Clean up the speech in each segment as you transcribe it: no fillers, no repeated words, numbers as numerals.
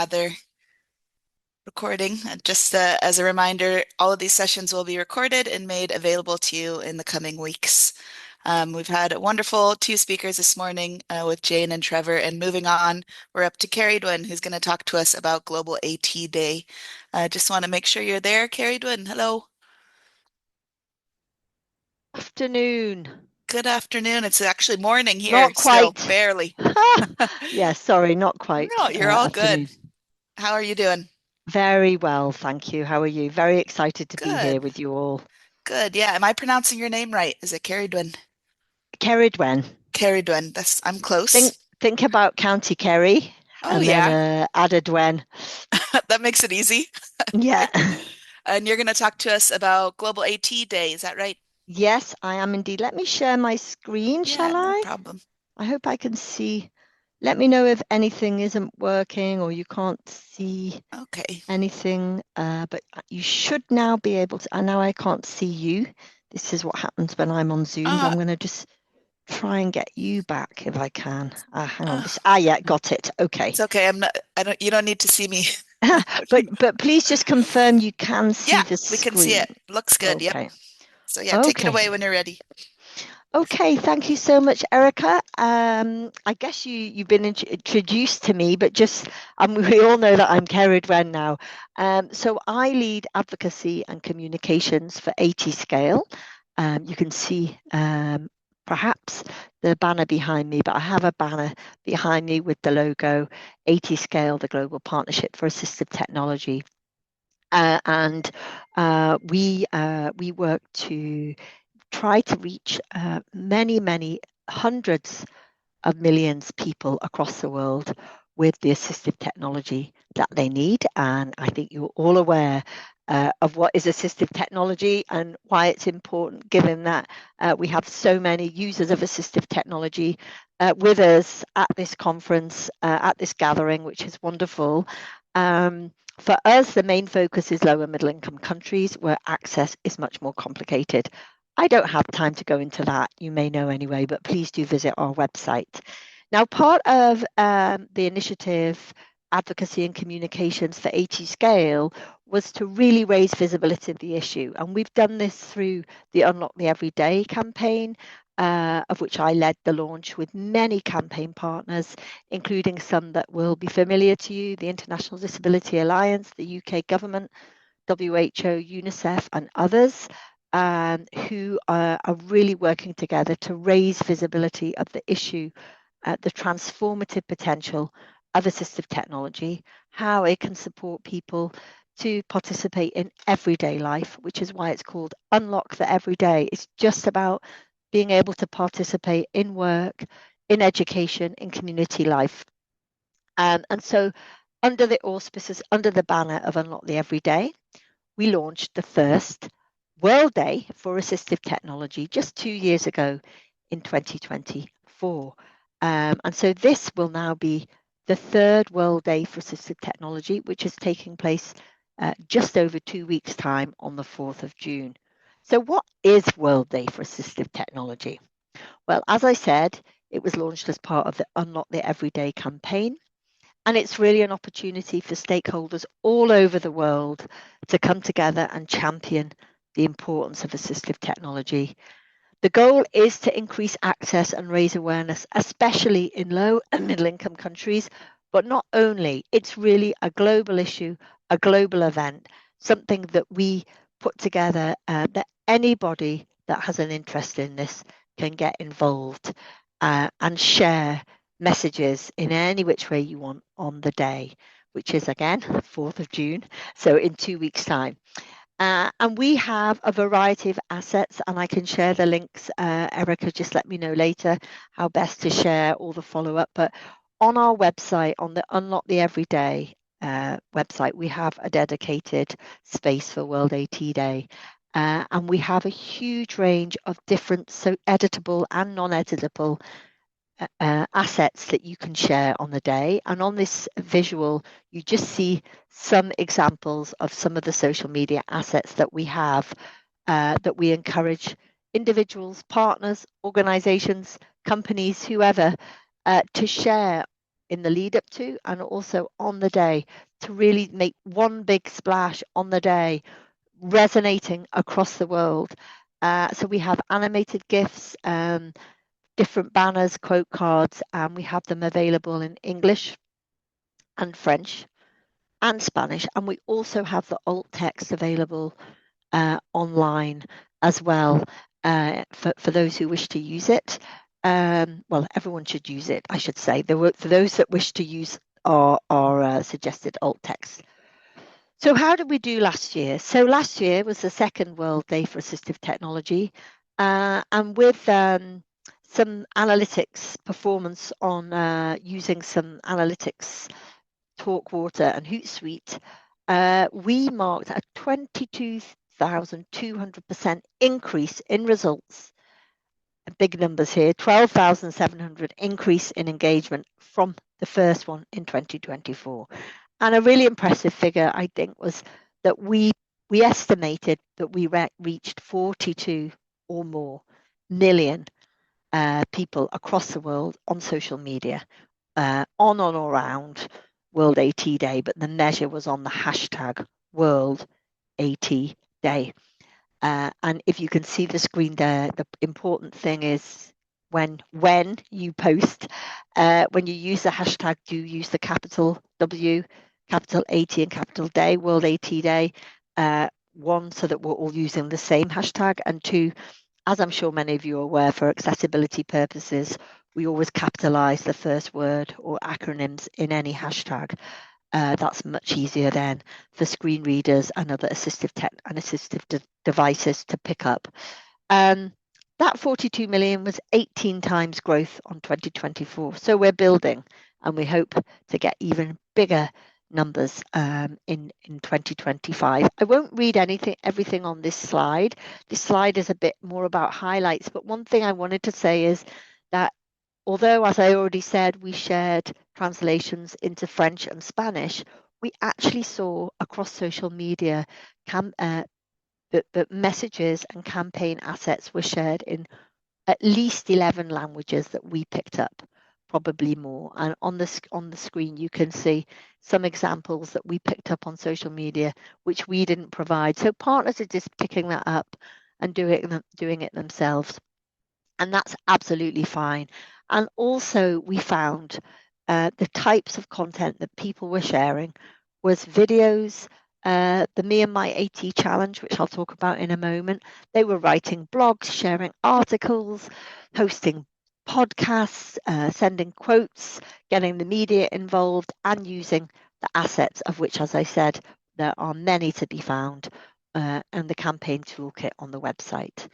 rather recording. Just as a reminder, all of these sessions will be recorded and made available to you in the coming weeks. We've had a wonderful two speakers this morning with Jane and Trevor, and moving on, we're up to Ceridwen, who's going to talk to us about Global AT Day. Just want to make sure you're there, Ceridwen. Hello. Afternoon. Good afternoon. It's actually morning here Not still, quite. barely. Yeah, sorry, not quite No, you're all good. afternoon. How are you doing? Very well, thank you. How are you? Very excited to be here Good. with you all. Good. Yeah. Am I pronouncing your name right? Is it Ceridwen? Ceridwen. Ceridwen. I'm Think close. think about County Kerry Oh and then yeah. add a Dwen. That makes it easy. Yeah. And you're going to talk to us about Global AT Day, is that right? Yes, I am indeed. Let me share my screen, Yeah, shall no I? problem. I hope I can see. Let me know if anything isn't working or you can't see Okay. anything, but you should now be able to. And now I can't see you. This is what happens when I'm on Zoom. Uh, I'm going to just try and get you back if I can. Hang on. uh, Yeah, got it. Okay. it's okay. You don't need to see me. But please just confirm you can see Yeah, the we can see screen. it. Looks good. Yep. Okay. So yeah, take it Okay. away when you're ready. Okay, thank you so much, Erica. I guess you've been introduced to me, but just we all know that I'm Ceridwen now. So I lead advocacy and communications for AT Scale. You can see perhaps the banner behind me, but I have a banner behind me with the logo AT Scale, the Global Partnership for Assistive Technology. And we work to try to reach many hundreds of millions of people across the world with the assistive technology that they need. And I think you're all aware of what is assistive technology and why it's important, given that we have so many users of assistive technology with us at this conference, at this gathering, which is wonderful. For us, the main focus is lower middle income countries where access is much more complicated. I don't have time to go into that. You may know anyway, but please do visit our website. Now, part of the initiative Advocacy and Communications for AT Scale was to really raise visibility of the issue. And we've done this through the Unlock the Everyday campaign, of which I led the launch with many campaign partners, including some that will be familiar to you, the International Disability Alliance, the UK government, WHO, UNICEF, and others. Who are really working together to raise visibility of the issue, the transformative potential of assistive technology, how it can support people to participate in everyday life, which is why it's called Unlock the Everyday. It's just about being able to participate in work, in education, in community life. And so, under the auspices, under the banner of Unlock the Everyday, we launched the first World Day for Assistive Technology just 2 years ago in 2024. And so this will now be the third World Day for Assistive Technology, which is taking place just over 2 weeks' time on the 4th of June. So, what is World Day for Assistive Technology? Well, as I said, it was launched as part of the Unlock the Everyday campaign. And it's really an opportunity for stakeholders all over the world to come together and champion the importance of assistive technology. The goal is to increase access and raise awareness, especially in low and middle income countries. But not only, it's really a global issue, a global event, something that we put together that anybody that has an interest in this can get involved and share messages in any which way you want on the day, which is again 4th of June, so in 2 weeks' time. And we have a variety of assets, and I can share the links. Erica, just let me know later how best to share all the follow up. But on our website, on the Unlock the Everyday website, we have a dedicated space for World AT Day. And we have a huge range of different, so editable and non editable assets that you can share on the day. And on this visual, you just see some examples of some of the social media assets that we have that we encourage individuals, partners, organizations, companies, whoever to share in the lead up to and also on the day to really make one big splash on the day, resonating across the world. So we have animated GIFs, different banners, quote cards, and we have them available in English and French and Spanish. And we also have the alt text available online as well for those who wish to use it. Well, everyone should use it, I should say. For those that wish to use our suggested alt text. So how did we do last year? So last year was the second World Day for Assistive Technology, and with some analytics performance on using some analytics, Talkwater and Hootsuite, we marked a 22,200% increase in results. Big numbers here, 12,700 increase in engagement from the first one in 2024. And a really impressive figure, I think, was that we estimated that we reached 42 or more million people across the world on social media, on or around World AT Day, but the measure was on the hashtag World AT Day. And if you can see the screen there, the important thing is when you post, when you use the hashtag, do use the capital W, capital AT and capital Day, World AT Day. One, so that we're all using the same hashtag, and two, as I'm sure many of you are aware, for accessibility purposes, we always capitalize the first word or acronyms in any hashtag. That's much easier then for screen readers and other assistive tech and assistive devices to pick up. That 42 million was 18 times growth on 2024. So we're building, and we hope to get even bigger numbers in 2025. I won't read everything on this slide. This slide is a bit more about highlights, but one thing I wanted to say is that although, as I already said, we shared translations into French and Spanish, we actually saw across social media that messages and campaign assets were shared in at least 11 languages that we picked up, probably more. And on the screen, you can see some examples that we picked up on social media, which we didn't provide. So partners are just picking that up and doing it themselves. And that's absolutely fine. And also, we found the types of content that people were sharing was videos, the Me and My AT challenge, which I'll talk about in a moment. They were writing blogs, sharing articles, hosting podcasts, sending quotes, getting the media involved, and using the assets, of which, as I said, there are many to be found, and the campaign toolkit on the website.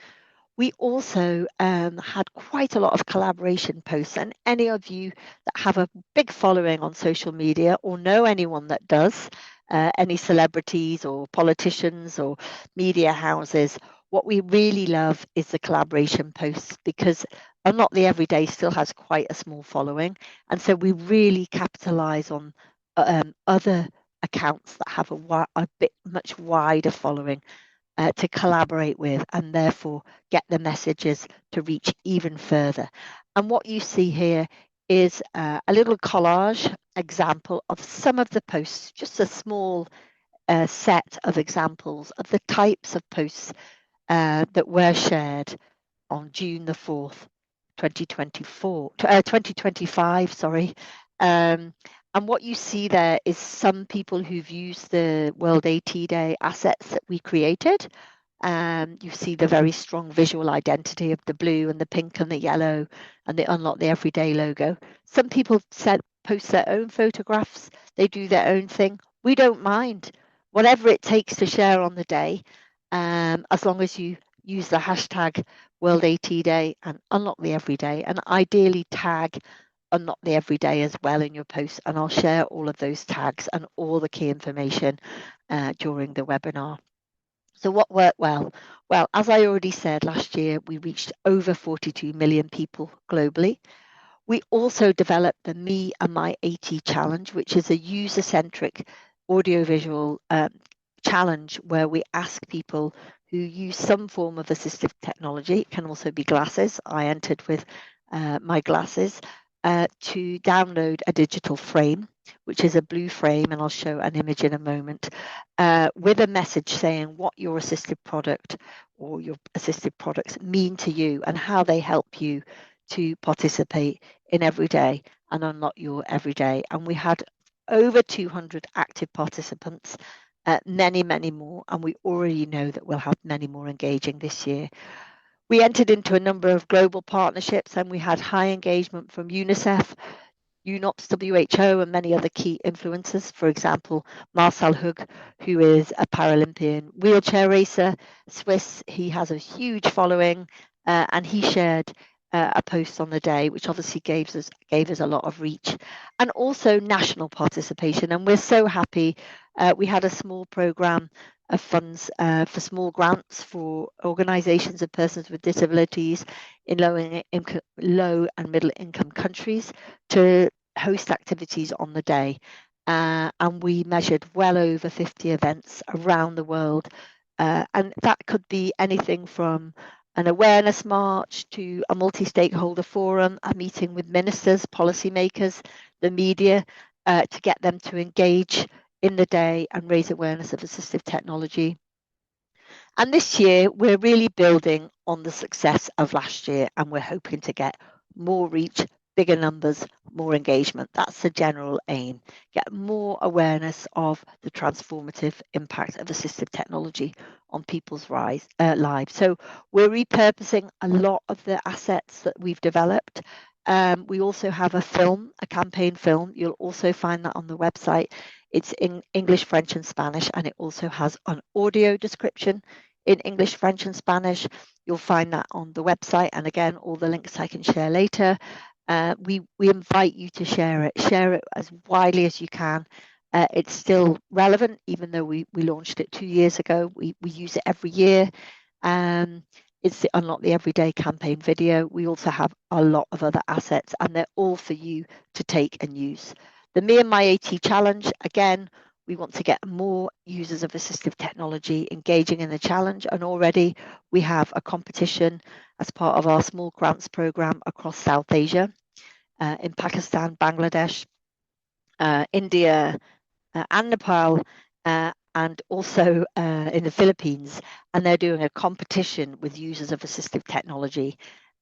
We also had quite a lot of collaboration posts, and any of you that have a big following on social media or know anyone that does, any celebrities or politicians or media houses, what we really love is the collaboration posts, because Unlock the Everyday still has quite a small following, and so we really capitalize on other accounts that have a bit much wider following to collaborate with, and therefore get the messages to reach even further. And what you see here is a little collage example of some of the posts, just a small set of examples of the types of posts that were shared on June the 4th, 2025, sorry. And what you see there is some people who've used the World AT Day assets that we created. You see the very strong visual identity of the blue and the pink and the yellow and the Unlock the Everyday logo. Some people post their own photographs. They do their own thing. We don't mind. Whatever it takes to share on the day, as long as you use the hashtag World AT Day and Unlock the Everyday, and ideally tag Unlock the Everyday as well in your posts. And I'll share all of those tags and all the key information during the webinar. So what worked well? Well, as I already said, last year we reached over 42 million people globally. We also developed the Me and My AT challenge, which is a user-centric audiovisual challenge where we ask people who use some form of assistive technology, it can also be glasses. I entered with my glasses, to download a digital frame, which is a blue frame, and I'll show an image in a moment, with a message saying what your assisted product or your assisted products mean to you and how they help you to participate in every day and unlock your everyday. And we had over 200 active participants, many, many more, and we already know that we'll have many more engaging this year. We entered into a number of global partnerships and we had high engagement from UNICEF, UNOPS, WHO, and many other key influencers. For example, Marcel Hug, who is a Paralympian wheelchair racer, Swiss. He has a huge following, and he shared a post on the day, which obviously gave us a lot of reach, and also national participation. And we're so happy. We had a small program of funds for small grants for organisations of persons with disabilities in low and middle income countries to host activities on the day. And we measured well over 50 events around the world. And that could be anything from an awareness march to a multi stakeholder forum, a meeting with ministers, policymakers, the media, to get them to engage in the day and raise awareness of assistive technology. And this year, we're really building on the success of last year, and we're hoping to get more reach, bigger numbers, more engagement. That's the general aim. Get more awareness of the transformative impact of assistive technology on people's lives. So we're repurposing a lot of the assets that we've developed. We also have a campaign film. You'll also find that on the website. It's in English, French, and Spanish, and it also has an audio description in English, French, and Spanish. You'll find that on the website, and again, all the links I can share later. We invite you to share it as widely as you can. It's still relevant, even though we launched it 2 years ago. We use it every year. It's the Unlock the Everyday campaign video. We also have a lot of other assets, and they're all for you to take and use. The Me and My AT Challenge, again, we want to get more users of assistive technology engaging in the challenge, and already we have a competition as part of our small grants program across South Asia, in Pakistan, Bangladesh, India, and Nepal, and also in the Philippines. And they're doing a competition with users of assistive technology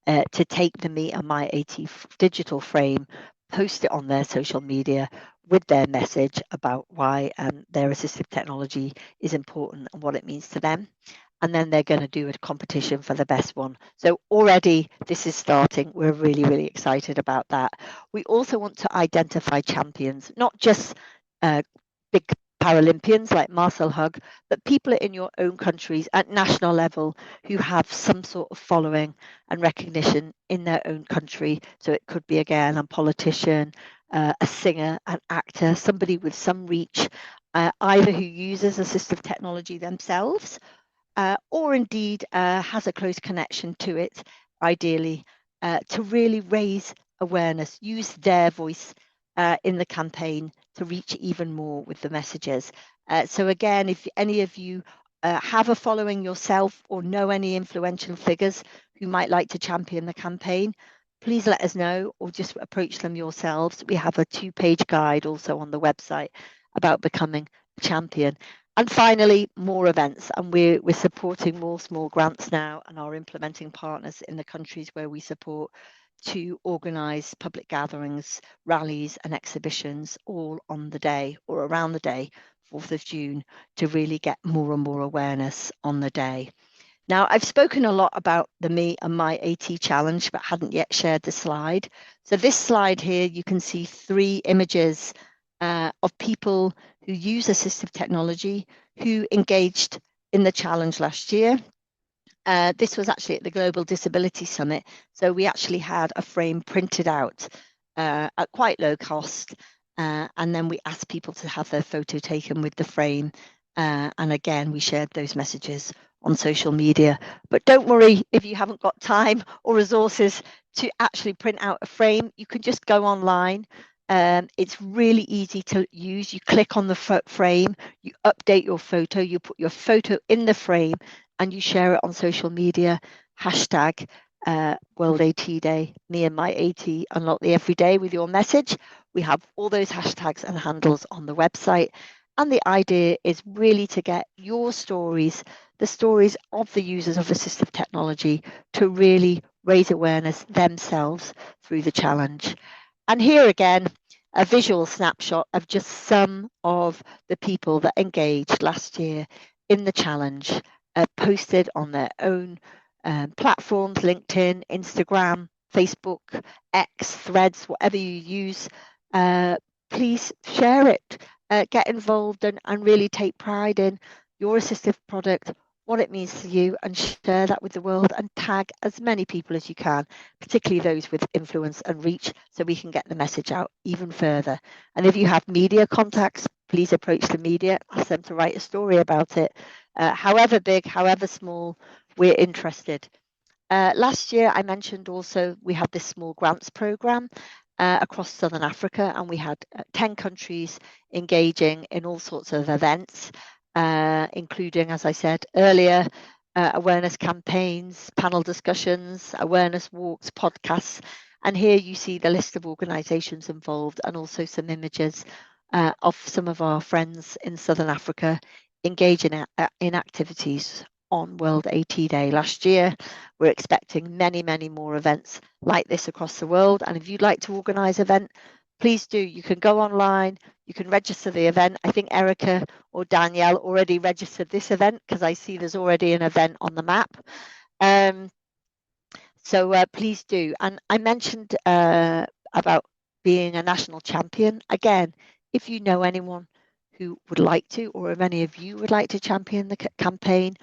to take the Me and My AT digital frame, post it on their social media with their message about why their assistive technology is important and what it means to them. And then they're going to do a competition for the best one. So already this is starting. We're really, really excited about that. We also want to identify champions, not just big Paralympians like Marcel Hug, but people in your own countries at national level who have some sort of following and recognition in their own country. So it could be, again, a politician, a singer, an actor, somebody with some reach, either who uses assistive technology themselves, or indeed has a close connection to it, ideally, to really raise awareness, use their voice in the campaign to reach even more with the messages. So again, if any of you have a following yourself or know any influential figures who might like to champion the campaign, please let us know or just approach them yourselves. We have a 2-page guide also on the website about becoming a champion. And finally, more events. And we're supporting more small grants now and are implementing partners in the countries where we support to organise public gatherings, rallies and exhibitions all on the day or around the day, 4th of June, to really get more and more awareness on the day. Now, I've spoken a lot about the Me and My AT Challenge, but hadn't yet shared the slide. So this slide here, you can see 3 images of people who use assistive technology who engaged in the challenge last year. This was actually at the Global Disability Summit. So we actually had a frame printed out at quite low cost. And then we asked people to have their photo taken with the frame. And again, we shared those messages on social media. But don't worry if you haven't got time or resources to actually print out a frame. You can just go online. It's really easy to use. You click on the frame, you update your photo, you put your photo in the frame, and you share it on social media, hashtag World AT Day, me and my AT unlock the everyday with your message. We have all those hashtags and handles on the website. And the idea is really to get your stories, the stories of the users of assistive technology, to really raise awareness themselves through the challenge. And here again, a visual snapshot of just some of the people that engaged last year in the challenge, posted on their own platforms, LinkedIn, Instagram, Facebook, X, Threads, whatever you use. Uh, Please share it, get involved, and really take pride in your assistive product, what it means to you, and share that with the world, and tag as many people as you can, particularly those with influence and reach, so we can get the message out even further. And if you have media contacts, please approach the media, ask them to write a story about it. However big, however small, we're interested. Last year, I mentioned also we had this small grants program across Southern Africa, and we had 10 countries engaging in all sorts of events, including, as I said earlier, awareness campaigns, panel discussions, awareness walks, podcasts. And here you see the list of organisations involved, and also some images of some of our friends in Southern Africa engaging in activities on World AT Day last year. We're expecting many, many more events like this across the world. And if you'd like to organise an event, please do. You can go online, you can register the event. I think Erica or Danielle already registered this event, because I see there's already an event on the map. Um, so please do. And I mentioned about being a national champion. Again, if you know anyone who would like to, or if any of you would like to champion the campaign,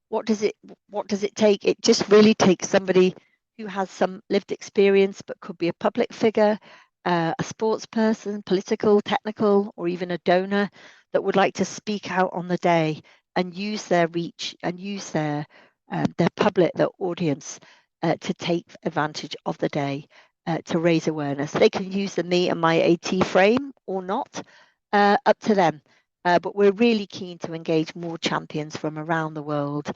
what does it take? It just really takes somebody who has some lived experience, but could be a public figure, a sports person, political, technical, or even a donor that would like to speak out on the day and use their reach and use their public, their audience, to take advantage of the day, to raise awareness. They can use the me and my AT frame or not, up to them. But we're really keen to engage more champions from around the world.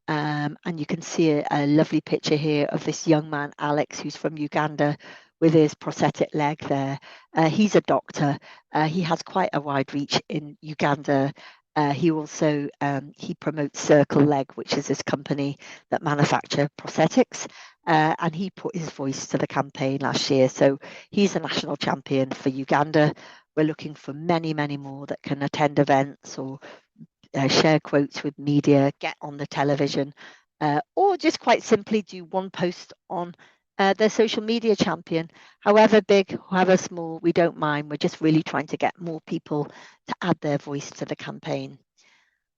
And you can see a lovely picture here of this young man, Alex, who's from Uganda, with his prosthetic leg there. He's a doctor. He has quite a wide reach in Uganda. He also he promotes Circle Leg, which is this company that manufacture prosthetics. And he put his voice to the campaign last year. So he's a national champion for Uganda. We're looking for many, many more that can attend events or share quotes with media, get on the television, or just quite simply do one post on their social media champion. However big, however small, we don't mind. We're just really trying to get more people to add their voice to the campaign.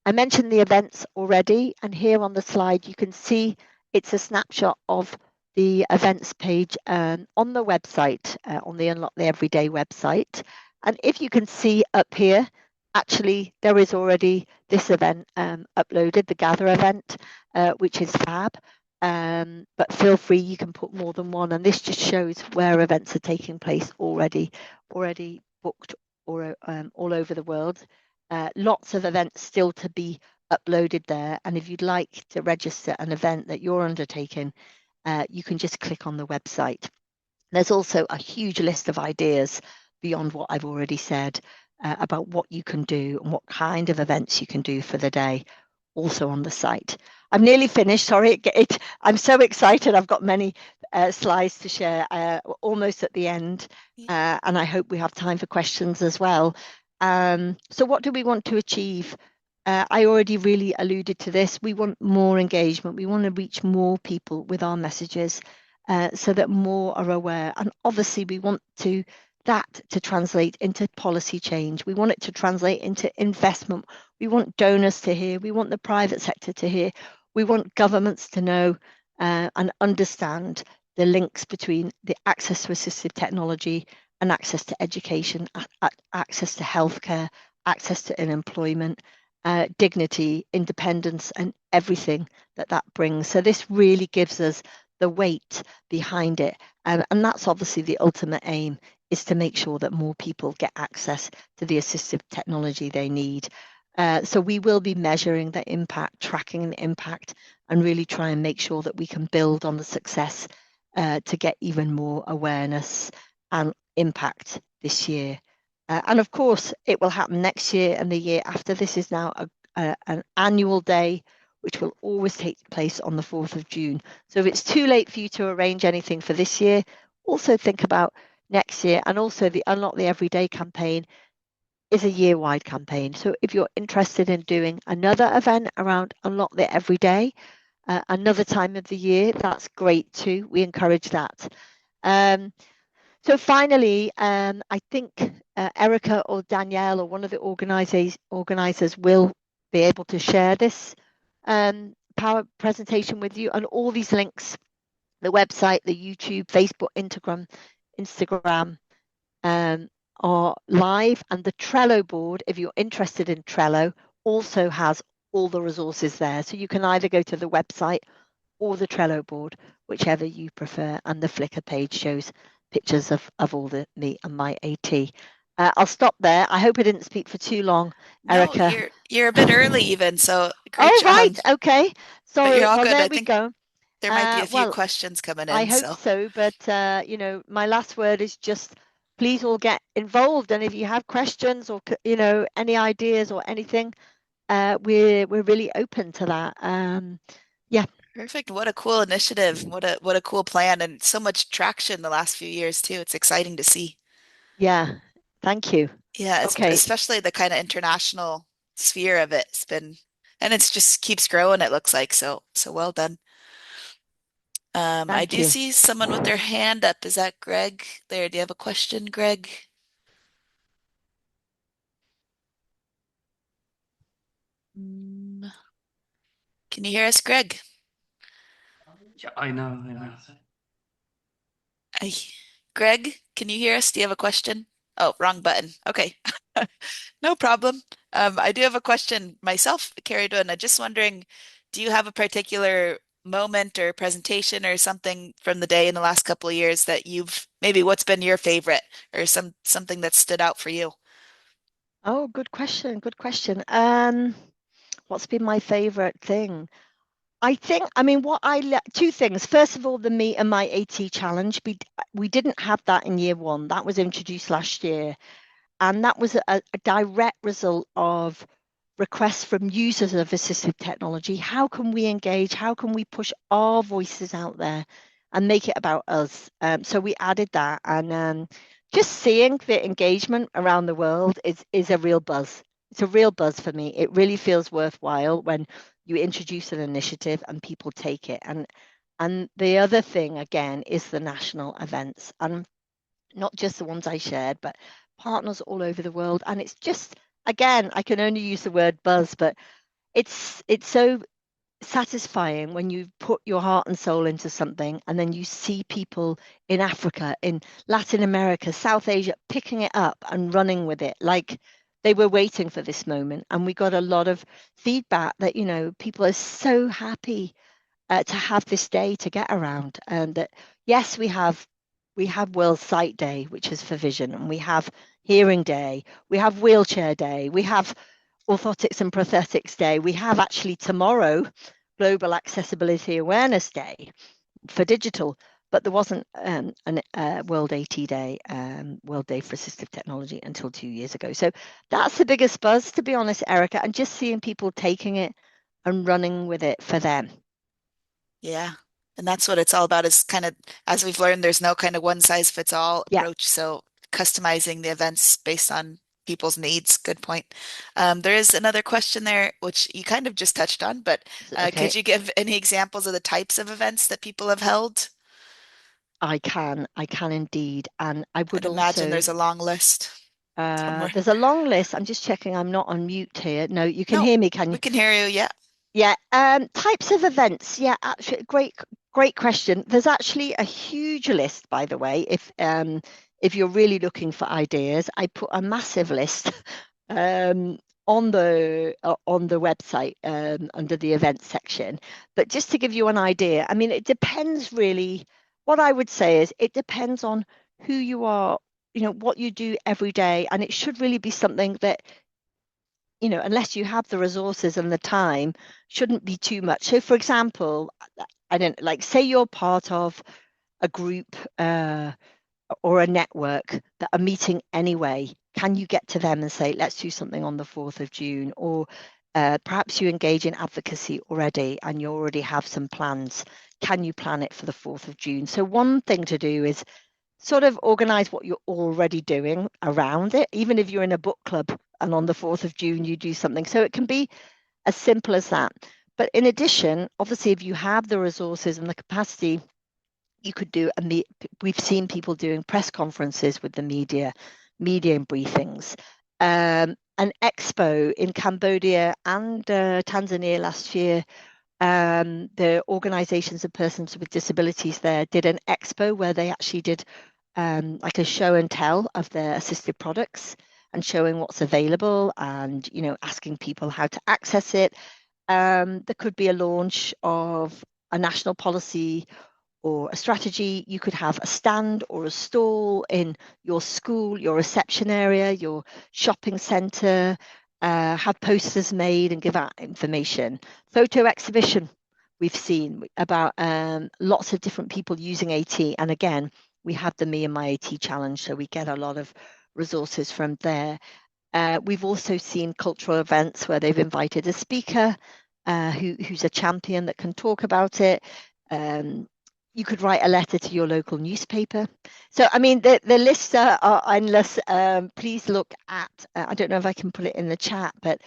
I mentioned the events already, and here on the slide you can see it's a snapshot of the events page on the website, on the Unlock the Everyday website. And if you can see up here, actually there is already this event uploaded, the Gather event, which is fab. But feel free, you can put more than one, and this just shows where events are taking place already booked, or all over the world. Lots of events still to be uploaded there. And if you'd like to register an event that you're undertaking, you can just click on the website. There's also a huge list of ideas beyond what I've already said about what you can do and what kind of events you can do for the day, also on the site. I'm nearly finished. Sorry, I'm so excited. I've got many slides to share, almost at the end, and I hope we have time for questions as well. So what do we want to achieve? I already really alluded to this. We want more engagement. We want to reach more people with our messages, so that more are aware. And obviously we want that to translate into policy change. We want it to translate into investment. We want donors to hear. We want the private sector to hear. We want governments to know and understand the links between the access to assistive technology and access to education, access to healthcare, access to employment, dignity, independence, and everything that brings. So this really gives us the weight behind it. And that's obviously the ultimate aim, is to make sure that more people get access to the assistive technology they need. So we will be measuring the impact, tracking the impact, and really try and make sure that we can build on the success to get even more awareness and impact this year. And of course, it will happen next year and the year after. This is now an annual day, which will always take place on the 4th of June. So if it's too late for you to arrange anything for this year, also think about next year. And also, the Unlock the Everyday campaign is a year-wide campaign. So if you're interested in doing another event around Unlock the Everyday, another time of the year, that's great too. We encourage that. Um, so finally, I think Erica or Danielle or one of the organizers will be able to share this power presentation with you, and all these links, the website, the YouTube, Facebook, Instagram, um, are live, and the Trello board, if you're interested in Trello, also has all the resources there. So you can either go to the website or the Trello board, whichever you prefer. And the Flickr page shows pictures of all the me and my AT. I'll stop there. I hope I didn't speak for too long, No, Erica. you're a bit early even, so great Oh, job. right. Okay. But you're Sorry. all Well, good. there I we think go. there might be a few Well, questions coming I in, hope so so. But, my last word is just please all get involved. And if you have questions or, any ideas or anything, we're really open to that. Yeah, perfect. What a cool initiative. What a cool plan and so much traction the last few years too. It's exciting to see. yeah. Thank you. Yeah, Okay. especially the kind of international sphere of it. It's been and it's just keeps growing, it looks like. So well done. I Thank do you. see someone with their hand up. Is that Greg? There, do you have a question, Greg? Mm, can you hear us, Greg? Yeah, I know, I know. I, Greg, can you hear us? Do you have a question? Oh, wrong button. Okay. No problem. I do have a question myself, Ceridwen. I'm just wondering, do you have a particular moment or presentation or something from the day in the last couple of years that you've maybe what's been your favorite or something that stood out for you? Oh, good question. Good question. What's been my favorite thing? I mean, two things. First of all, the Me and My AT challenge. We didn't have that in year one. That was introduced last year. And that was a direct result of requests from users of assistive technology. How can we engage? How can we push our voices out there and make it about us? So we added that, and just seeing the engagement around the world is a real buzz. It's a real buzz for me. It really feels worthwhile when you introduce an initiative and people take it. And the other thing again is the national events, and not just the ones I shared, but partners all over the world. And it's just, again, I can only use the word buzz, but it's so satisfying when you put your heart and soul into something and then you see people in Africa, in Latin America, South Asia picking it up and running with it like they were waiting for this moment. And we got a lot of feedback that, people are so happy to have this day to get around, and that yes, we have World Sight Day, which is for vision, and we have Hearing Day, we have Wheelchair Day, we have Orthotics and Prosthetics Day, we have actually tomorrow Global Accessibility Awareness Day for digital, but there wasn't a World AT Day, World Day for Assistive Technology until 2 years ago. So that's the biggest buzz, to be honest, Erica, and just seeing people taking it and running with it for them. Yeah. And that's what it's all about is kind of, as we've learned, there's no kind of one size fits all Yeah, approach. So customizing the events based on people's needs. Good point. There is another question there, which you kind of just touched on, but okay. could you give any examples of the types of events that people have held? I can indeed. And I I'd would imagine also, there's a long list somewhere. there's a long list. I'm just checking I'm not on mute here. No, you can No, hear me, can you? we can hear you. Yeah. Yeah, types of events. Yeah, actually, great question. There's actually a huge list, by the way. If you're really looking for ideas, I put a massive list um, on the website under the events section. But just to give you an idea, I mean, it depends really. What I would say is it depends on who you are, what you do every day, and it should really be something that unless you have the resources and the time, shouldn't be too much. So, for example, I don't like, say you're part of a group or a network that are meeting anyway. Can you get to them and say, let's do something on the 4th of June? Or perhaps you engage in advocacy already and you already have some plans. Can you plan it for the 4th of June? So, one thing to do is sort of organize what you're already doing around it, even if you're in a book club and on the 4th of June you do something. So, it can be as simple as that. But in addition, obviously, if you have the resources and the capacity, you could do we've seen people doing press conferences with the media briefings. An expo in Cambodia and Tanzania last year, the organizations of persons with disabilities there did an expo where they actually did like a show and tell of their assisted products and showing what's available and asking people how to access it. There could be a launch of a national policy or a strategy. You could have a stand or a stall in your school, your reception area, your shopping centre, have posters made and give out information. Photo exhibition, we've seen about lots of different people using AT. And again, we have the Me and My AT challenge, so we get a lot of resources from there. We've also seen cultural events where they've invited a speaker who's a champion that can talk about it. You could write a letter to your local newspaper. So, I mean, the lists are endless. Please look at, I don't know if I can put it in the chat, but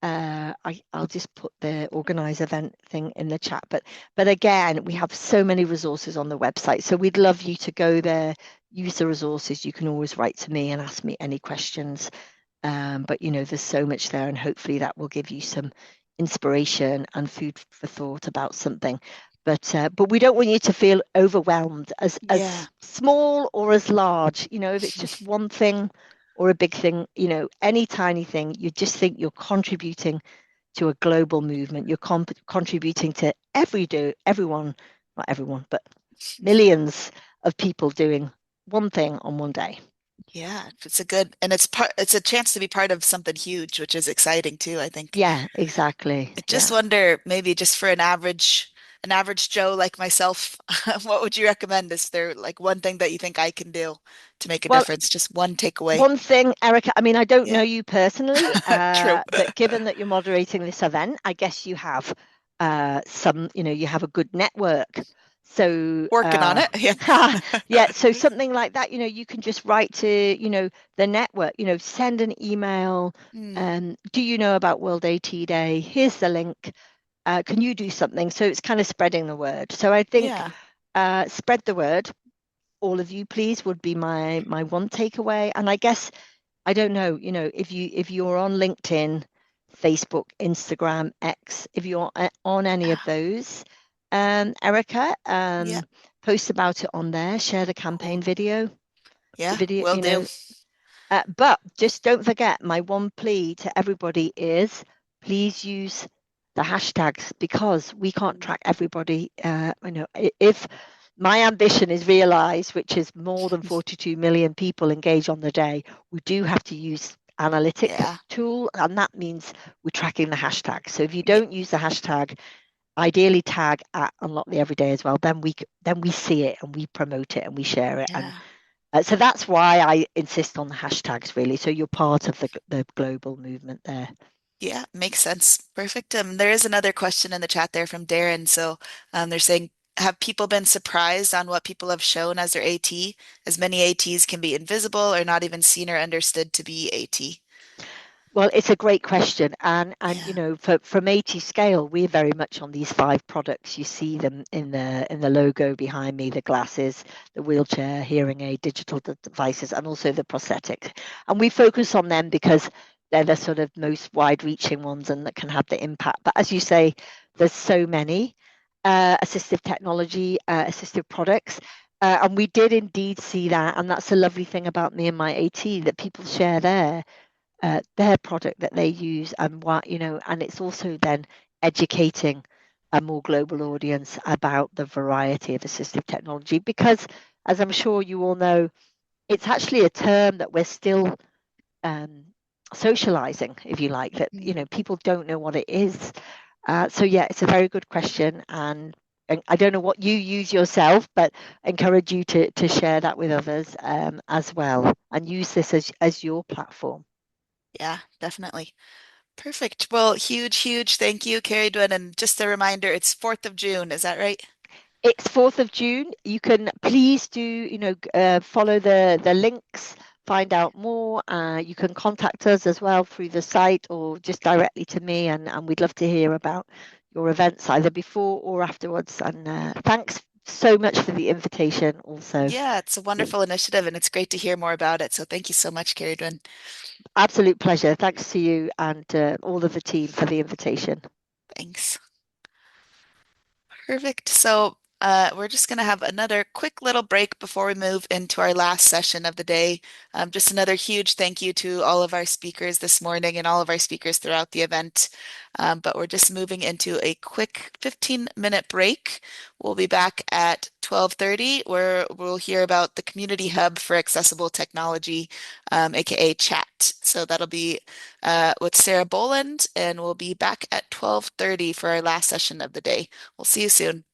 I'll just put the organize event thing in the chat. But again, we have so many resources on the website. So we'd love you to go there, use the resources. You can always write to me and ask me any questions. But there's so much there, and hopefully that will give you some inspiration and food for thought about something. But we don't want you to feel overwhelmed as small or as large. If it's just one thing or a big thing, any tiny thing, you just think you're contributing to a global movement. You're contributing to everyone, not everyone, but millions of people doing one thing on one day. Yeah, it's a chance to be part of something huge, which is exciting too, I think. Yeah, exactly. I just Yeah. wonder, maybe just for an average Joe like myself, what would you recommend? Is there like one thing that you think I can do to make a Well, difference? Just one takeaway. one thing, Erica, I mean, I don't Yeah, know you personally, true. but given that you're moderating this event, I guess you have you have a good network. So, Working on it. Yeah. yeah, so something like that, you can just write to, the network, send an email. Hmm. Do you know about World AT Day? Here's the link. Can you do something? So it's kind of spreading the word. So I think Yeah. spread the word, all of you, please, would be my one takeaway. And I guess I don't know, if you're on LinkedIn, Facebook, Instagram, X, if you're on any of those, Erica, Yeah. post about it on there, share the campaign Cool. video, the Yeah, video, will do. but just don't forget, my one plea to everybody is please use the hashtags because we can't track everybody. If my ambition is realized, which is more than 42 million people engage on the day, we do have to use analytic Yeah. tool, and that means we're tracking the hashtag. So if you Yeah. don't use the hashtag, ideally tag at Unlock the Everyday as well. Then we see it and we promote it and we share it, and Yeah. so that's why I insist on the hashtags, really. So you're part of the global movement there. Yeah, makes sense. Perfect. There is another question in the chat there from Darren. So they're saying, have people been surprised on what people have shown as their AT? As many ATs can be invisible or not even seen or understood to be AT. Well, it's a great question, and Yeah. from AT Scale, we're very much on these 5 products. You see them in the logo behind me: the glasses, the wheelchair, hearing aid, digital devices, and also the prosthetic. And we focus on them because they're the sort of most wide-reaching ones and that can have the impact. But as you say, there's so many assistive technology, assistive products. And we did indeed see that, and that's the lovely thing about Me and My AT that people share their product that they use, and and it's also then educating a more global audience about the variety of assistive technology, because as I'm sure you all know, it's actually a term that we're still um, socializing, if you like, that Mm. people don't know what it is. So yeah, it's a very good question, and I don't know what you use yourself, but encourage you to share that with others as well, and use this as your platform. Yeah, definitely. Perfect. Well, huge thank you, Ceridwen. And just a reminder, it's 4th of June, is that right? It's 4th of June. You can please do, follow the links, find out more. You can contact us as well through the site or just directly to me, and we'd love to hear about your events either before or afterwards. And thanks so much for the invitation also. Yeah, it's a wonderful initiative and it's great to hear more about it. So thank you so much, Ceridwen. Absolute pleasure. Thanks to you and all of the team for the invitation. Thanks. Perfect. So we're just going to have another quick little break before we move into our last session of the day. Just another huge thank you to all of our speakers this morning and all of our speakers throughout the event. But we're just moving into a quick 15-minute break. We'll be back at 12:30, where we'll hear about the Community Hub for Accessible Technology, aka CHAT. So that'll be with Sarah Boland, and we'll be back at 12:30 for our last session of the day. We'll see you soon.